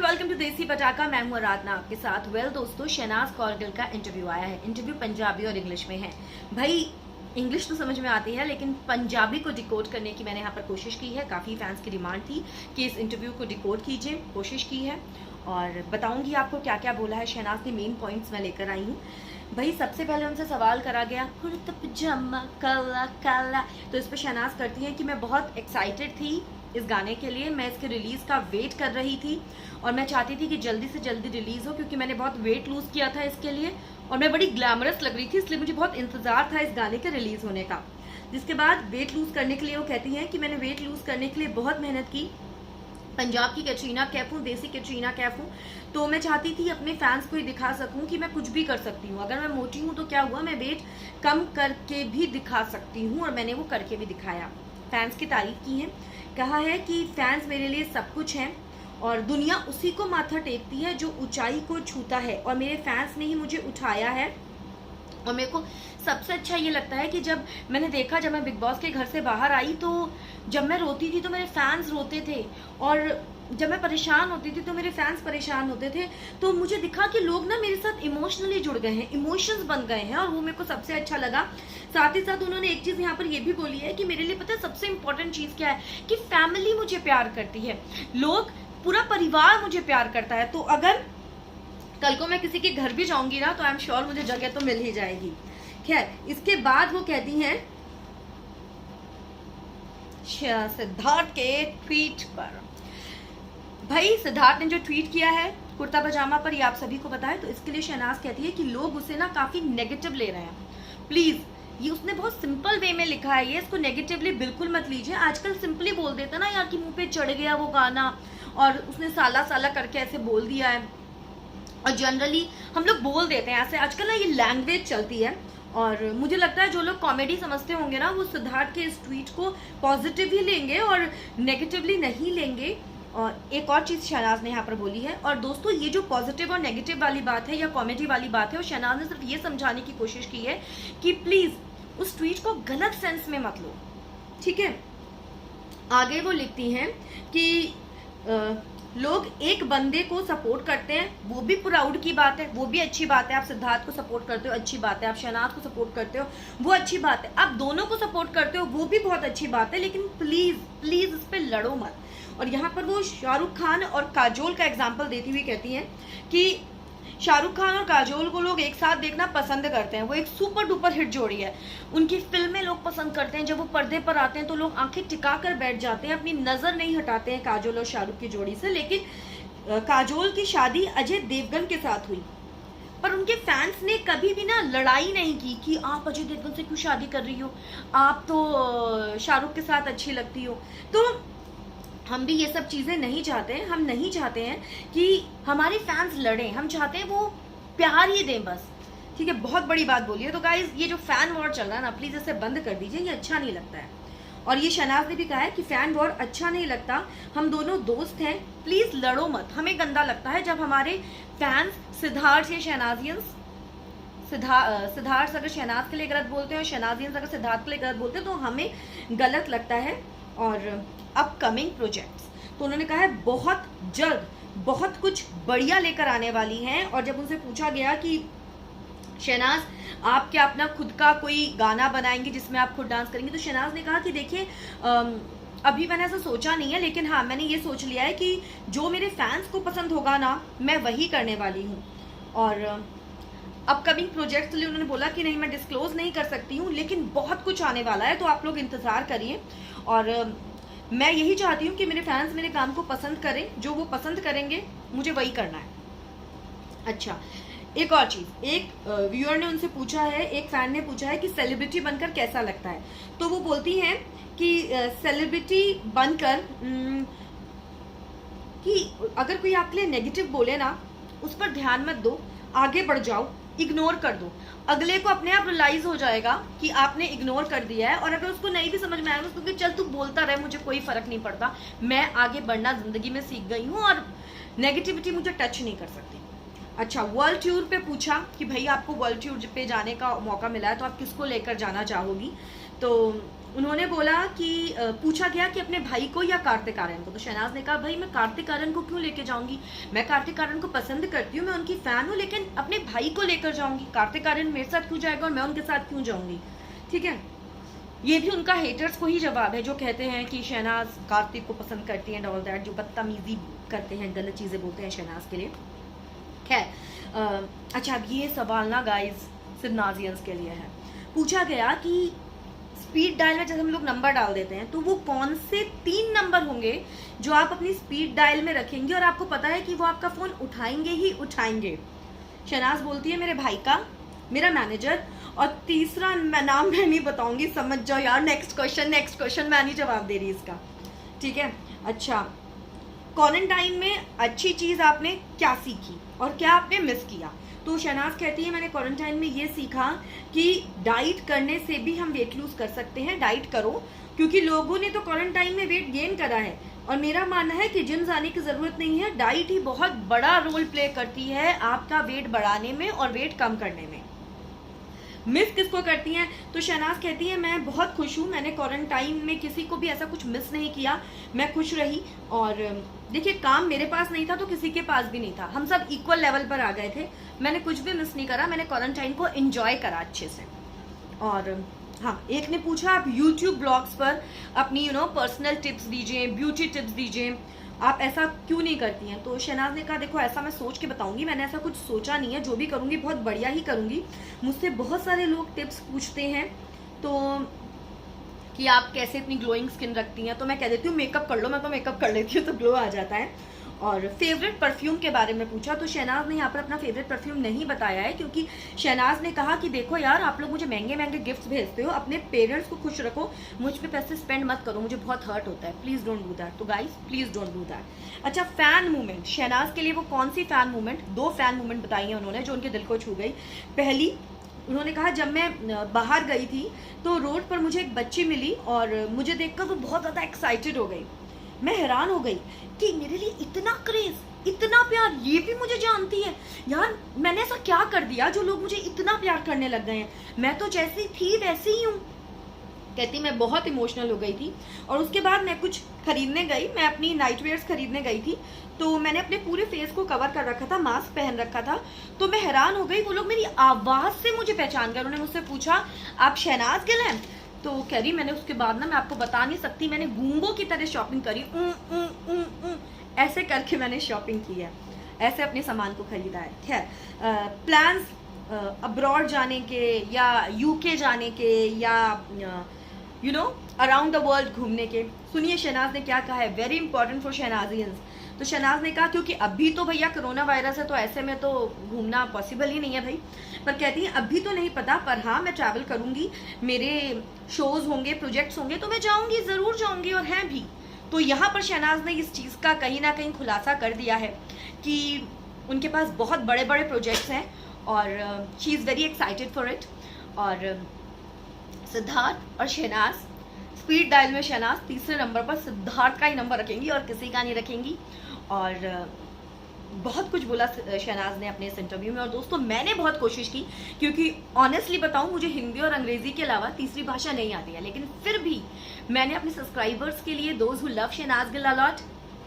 Welcome to देसी पटाखा। मैं हूं आराधना आपके साथ। दोस्तों, शहनाज कौरगिल का इंटरव्यू आया है। इंटरव्यू पंजाबी और इंग्लिश में है। भाई इंग्लिश तो समझ में आती है, लेकिन पंजाबी को डिकोड करने की मैंने यहाँ पर कोशिश की है। काफ़ी फैंस की डिमांड थी कि इस इंटरव्यू को डिकोड कीजिए, कोशिश की है और बताऊंगी आपको क्या क्या बोला है शहनाज ने। मेन पॉइंट्स मैं लेकर आई हूँ। भाई सबसे पहले उनसे सवाल करा गया कुर्ता पजामा काला काला, तो इस पर शहनाज करती है कि मैं बहुत एक्साइटेड थी इस गाने के लिए। मैं इसके रिलीज का वेट कर रही थी और मैं चाहती थी कि जल्दी से जल्दी रिलीज हो, क्योंकि मैंने बहुत वेट लूज किया था इसके लिए और मैं बड़ी ग्लैमरस लग रही थी, इसलिए मुझे बहुत इंतजार था इस गाने के रिलीज होने का। जिसके बाद वेट लूज करने के लिए वो कहती हैं कि मैंने वेट लूज करने के लिए बहुत मेहनत की। पंजाब की कैटरीना कैफ हूँ, देसी कैटरीना कैफ हूँ, तो मैं चाहती थी अपने फैंस को ही दिखा सकूं कि मैं कुछ भी कर सकती हूँ। अगर मैं मोटी हूँ तो क्या हुआ, मैं वेट कम करके भी दिखा सकती हूँ और मैंने वो करके भी दिखाया। फैंस की तारीफ की है, कहा है कि फैंस मेरे लिए सब कुछ हैं और दुनिया उसी को माथा टेकती है जो ऊंचाई को छूता है, और मेरे फैंस ने ही मुझे उठाया है। और मेरे को सबसे अच्छा ये लगता है कि जब मैंने देखा, जब मैं बिग बॉस के घर से बाहर आई, तो जब मैं रोती थी तो मेरे फैंस रोते थे, और जब मैं परेशान होती थी तो मेरे फैंस परेशान होते थे। तो मुझे दिखा कि लोग ना मेरे साथ इमोशनली जुड़ गए हैं, इमोशंस बन गए हैं, और वो मेरे को सबसे अच्छा लगा। साथ ही साथ उन्होंने एक चीज यहाँ पर ये भी बोली है कि मेरे लिए पता है सबसे इंपॉर्टेंट चीज क्या है, कि फैमिली मुझे प्यार करती है, लोग, पूरा परिवार मुझे प्यार करता है। तो अगर कल को मैं किसी के घर भी जाऊंगी ना, तो आई एम श्योर मुझे जगह तो मिल ही जाएगी। खैर, इसके बाद वो कहती हैं सिद्धार्थ के ट्वीट पर। भाई सिद्धार्थ ने जो ट्वीट किया है कुर्ता पजामा पर, ये आप सभी को पता है, तो इसके लिए शहनाज कहती है कि लोग उसे ना काफी नेगेटिव ले रहे हैं। प्लीज, ये उसने बहुत सिंपल वे में लिखा है, ये इसको नेगेटिवली बिल्कुल मत लीजिए। आजकल सिंपली बोल देता ना यार कि मुंह पे चढ़ गया वो गाना, और उसने साला साला करके ऐसे बोल दिया है, और जनरली हम लोग बोल देते हैं ऐसे। आजकल ना ये लैंग्वेज चलती है, और मुझे लगता है जो लोग कॉमेडी समझते होंगे ना, वो सिद्धार्थ के इस ट्वीट को पॉजिटिव ही लेंगे और नेगेटिवली नहीं लेंगे। और एक और चीज शहनाज ने यहाँ पर बोली है, और दोस्तों ये जो पॉजिटिव और नेगेटिव वाली बात है या कॉमेडी वाली बात है, वो शहनाज ने सिर्फ ये समझाने की कोशिश की है कि प्लीज उस ट्वीट को गलत सेंस में मत लो, ठीक है। आगे वो लिखती हैं कि लोग एक बंदे को सपोर्ट करते हैं, वो भी प्राउड की बात है, वो भी अच्छी बात है। आप सिद्धार्थ को सपोर्ट करते हो, अच्छी बात है। आप शहनाज को सपोर्ट करते हो, वो अच्छी बात है। आप दोनों को सपोर्ट करते हो, वो भी बहुत अच्छी बात है, लेकिन प्लीज प्लीज इस पे लड़ो मत। और यहाँ पर वो शाहरुख खान और काजोल का एग्जाम्पल देती हुई कहती हैं कि शाहरुख खान और काजोल को लोग एक साथ देखना पसंद करते हैं, वो एक सुपर डुपर हिट जोड़ी है। उनकी फिल्में लोग पसंद करते हैं, जब वो पर्दे पर आते हैं तो लोग आंखें टिका कर बैठ जाते हैं, अपनी नजर नहीं हटाते हैं काजोल और शाहरुख की जोड़ी से। लेकिन काजोल की शादी अजय देवगन के साथ हुई, पर उनके फैंस ने कभी भी ना लड़ाई नहीं की कि आप अजय देवगन से क्यों शादी कर रही हो, आप तो शाहरुख के साथ अच्छी लगती हो। तो हम भी ये सब चीजें नहीं चाहते हैं। हम नहीं चाहते हैं कि हमारे फैंस लड़ें, हम चाहते हैं वो प्यार ही दें बस, ठीक है। बहुत बड़ी बात बोली है। तो गाइज, ये जो फैन वॉर चल रहा है ना, प्लीज इसे बंद कर दीजिए, ये अच्छा नहीं लगता है। और ये शहनाज ने भी कहा है कि फैन वॉर अच्छा नहीं लगता, हम दोनों दोस्त हैं, प्लीज लड़ो मत। हमें गंदा लगता है जब हमारे फैंस सिद्धार्थ या शहनाजियंस, सिद्धार्थ अगर शहनाज के लिए गलत बोलते हैं और शहनाजियंस अगर सिद्धार्थ के लिए गलत बोलते हैं, तो हमें गलत लगता है। और अपकमिंग प्रोजेक्ट्स, तो उन्होंने कहा है बहुत जल्द बहुत कुछ बढ़िया लेकर आने वाली हैं। और जब उनसे पूछा गया कि शहनाज आप क्या अपना खुद का कोई गाना बनाएंगे जिसमें आप खुद डांस करेंगे, तो शहनाज ने कहा कि देखिए अभी मैंने ऐसा सोचा नहीं है, लेकिन हाँ मैंने ये सोच लिया है कि जो मेरे फैंस को पसंद होगा ना, मैं वही करने वाली हूँ। और अपकमिंग प्रोजेक्ट्स के लिए उन्होंने बोला कि नहीं मैं डिस्क्लोज नहीं कर सकती हूँ, लेकिन बहुत कुछ आने वाला है, तो आप लोग इंतजार करिए। और मैं यही चाहती हूँ कि मेरे फैंस मेरे काम को पसंद करें, जो वो पसंद करेंगे मुझे वही करना है। अच्छा, एक और चीज, एक व्यूअर ने उनसे पूछा है, एक फैन ने पूछा है कि सेलिब्रिटी बनकर कैसा लगता है, तो वो बोलती हैं कि सेलिब्रिटी बनकर कि अगर कोई आपके लिए नेगेटिव बोले ना, उस पर ध्यान मत दो, आगे बढ़ जाओ, इग्नोर कर दो। अगले को अपने आप रियलाइज हो जाएगा कि आपने इग्नोर कर दिया है, और अगर उसको नहीं भी समझ में आएगा, उसको चल तू बोलता रहे, मुझे कोई फर्क नहीं पड़ता, मैं आगे बढ़ना जिंदगी में सीख गई हूँ और नेगेटिविटी मुझे टच नहीं कर सकती। अच्छा, वर्ल्ड टूर पे पूछा कि भाई आपको वर्ल्ड टूर पे जाने का मौका मिला है, तो आप किसको लेकर जाना चाहोगी, तो उन्होंने बोला कि पूछा गया कि अपने भाई को या कार्तिक आर्यन को, तो शहनाज ने कहा भाई मैं कार्तिक आर्यन को क्यों लेके जाऊंगी, मैं कार्तिक आर्यन को पसंद करती हूँ, मैं उनकी फैन हूँ, लेकिन अपने भाई को लेकर जाऊंगी, कार्तिक आर्यन मेरे साथ क्यों जाएगा और मैं उनके साथ क्यों जाऊंगी। ठीक है, ये भी उनका हेटर्स को ही जवाब है जो कहते हैं कि शहनाज कार्तिक को पसंद करती है, ऑल दैट, जो बदतमीजी करते हैं, गलत चीजें बोलते हैं शहनाज के लिए। खैर अच्छा, अब ये सवाल ना गाइज सिर्फ नाजियंस के लिए है। पूछा गया कि स्पीड डायल में जब हम लोग नंबर डाल देते हैं तो वो कौन से 3 नंबर होंगे जो आप अपनी स्पीड डायल में रखेंगे और आपको पता है कि वो आपका फोन उठाएंगे ही उठाएंगे। शहनाज बोलती है मेरे भाई का, मेरा मैनेजर, और तीसरा नाम मैं नहीं बताऊंगी, समझ जाओ यार। नेक्स्ट क्वेश्चन, मैं नहीं जवाब दे रही इसका। ठीक है, अच्छा, क्वारंटाइन में अच्छी चीज आपने क्या सीखी और क्या आपने मिस किया। तो शहनाज कहती है मैंने क्वारंटाइन में ये सीखा कि डाइट करने से भी हम वेट लूज कर सकते हैं, डाइट करो, क्योंकि लोगों ने तो क्वारंटाइन में वेट गेन करा है और मेरा मानना है कि जिम जाने की जरूरत नहीं है, डाइट ही बहुत बड़ा रोल प्ले करती है आपका वेट बढ़ाने में और वेट कम करने में। मिस किसको करती हैं, तो शहनाज कहती है मैं बहुत खुश हूँ, मैंने क्वारंटाइन में किसी को भी ऐसा कुछ मिस नहीं किया, मैं खुश रही। और देखिए, काम मेरे पास नहीं था तो किसी के पास भी नहीं था, हम सब इक्वल लेवल पर आ गए थे, मैंने कुछ भी मिस नहीं करा, मैंने क्वारंटाइन को एंजॉय करा अच्छे से। और हाँ, एक ने पूछा आप यूट्यूब ब्लॉग्स पर अपनी पर्सनल टिप्स दीजिए, ब्यूटी टिप्स दीजिए, आप ऐसा क्यों नहीं करती हैं। तो शहनाज ने कहा देखो ऐसा मैं सोच के बताऊंगी, मैंने ऐसा कुछ सोचा नहीं है, जो भी करूंगी बहुत बढ़िया ही करूंगी। मुझसे बहुत सारे लोग टिप्स पूछते हैं तो कि आप कैसे इतनी ग्लोइंग स्किन रखती हैं, तो मैं कह देती हूँ मेकअप कर लो, मैं तो मेकअप कर लेती हूँ तो ग्लो आ जाता है। और फेवरेट परफ्यूम के बारे में पूछा तो शहनाज ने यहाँ पर अपना फेवरेट परफ्यूम नहीं बताया है, क्योंकि शहनाज ने कहा कि देखो यार आप लोग मुझे महंगे महंगे गिफ्ट्स भेजते हो, अपने पेरेंट्स को खुश रखो, मुझ पे पैसे स्पेंड मत करो, मुझे बहुत हर्ट होता है, प्लीज डोंट डू दैट। तो guys please don't do that. अच्छा, फैन मूवमेंट, शहनाज के लिए वो कौन सी फैन मूवमेंट, 2 फैन मूवमेंट बताई है उन्होंने जो उनके दिल को छू गई। पहली, उन्होंने कहा जब मैं बाहर गई थी तो रोड पर मुझे एक बच्ची मिली और मुझे देखकर वो बहुत ज़्यादा एक्साइटेड हो गई। मैं हैरान हो गई कि मेरे लिए इतना क्रेज, इतना प्यार, ये भी मुझे जानती है यार, मैंने ऐसा क्या कर दिया जो लोग मुझे इतना प्यार करने लग गए हैं, मैं तो जैसी थी वैसी ही हूँ। कहती मैं बहुत इमोशनल हो गई थी। और उसके बाद मैं कुछ खरीदने गई, मैं अपनी नाइट वेयर्स खरीदने गई थी, तो मैंने अपने पूरे फेस को कवर कर रखा था, मास्क पहन रखा था, तो मैं हैरान हो गई, वो लोग मेरी आवाज से मुझे पहचान गए। उन्होंने मुझसे पूछा आप शहनाज गिल हैं, तो कह रही मैंने उसके बाद ना मैं आपको बता नहीं सकती, मैंने गूंगों की तरह शॉपिंग करी, ऐसे करके मैंने शॉपिंग की है, ऐसे अपने सामान को खरीदा है। खैर, प्लान्स अब्रॉड जाने के या यूके जाने के या अराउंड द वर्ल्ड घूमने के, सुनिए शहनाज ने क्या कहा है, वेरी इंपॉर्टेंट फॉर शहनाजियंस। तो शहनाज ने कहा क्योंकि अभी तो भैया कोरोना वायरस है तो ऐसे में तो घूमना पॉसिबल ही नहीं है भाई, पर कहती है अभी तो नहीं पता, पर हाँ मैं ट्रैवल करूंगी, मेरे शोज होंगे, प्रोजेक्ट्स होंगे तो मैं जाऊंगी, जरूर जाऊंगी और हैं भी। तो यहाँ पर शहनाज ने इस चीज़ का कहीं ना कहीं खुलासा कर दिया है कि उनके पास बहुत बड़े बड़े प्रोजेक्ट्स हैं और she is very excited for it. और सिद्धार्थ और शहनाज, स्पीड डायल में शहनाज तीसरे नंबर पर सिद्धार्थ का ही नंबर रखेंगी और किसी का नहीं रखेंगी। और बहुत कुछ बोला शहनाज ने अपने इस इंटरव्यू में। और दोस्तों मैंने बहुत कोशिश की, क्योंकि ऑनेस्टली बताऊं मुझे हिंदी और अंग्रेजी के अलावा तीसरी भाषा नहीं आती है, लेकिन फिर भी मैंने अपने सब्सक्राइबर्स के लिए, those who love Shehnaaz Gill a lot,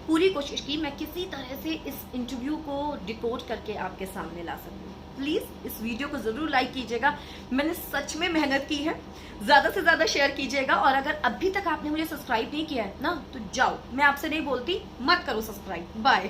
पूरी कोशिश की मैं किसी तरह से इस इंटरव्यू को डिकोड करके आपके सामने ला सकूं। प्लीज इस वीडियो को जरूर लाइक कीजिएगा, मैंने सच में मेहनत की है, ज्यादा से ज्यादा शेयर कीजिएगा। और अगर अभी तक आपने मुझे सब्सक्राइब नहीं किया है ना तो जाओ, मैं आपसे नहीं बोलती, मत करो सब्सक्राइब। बाय।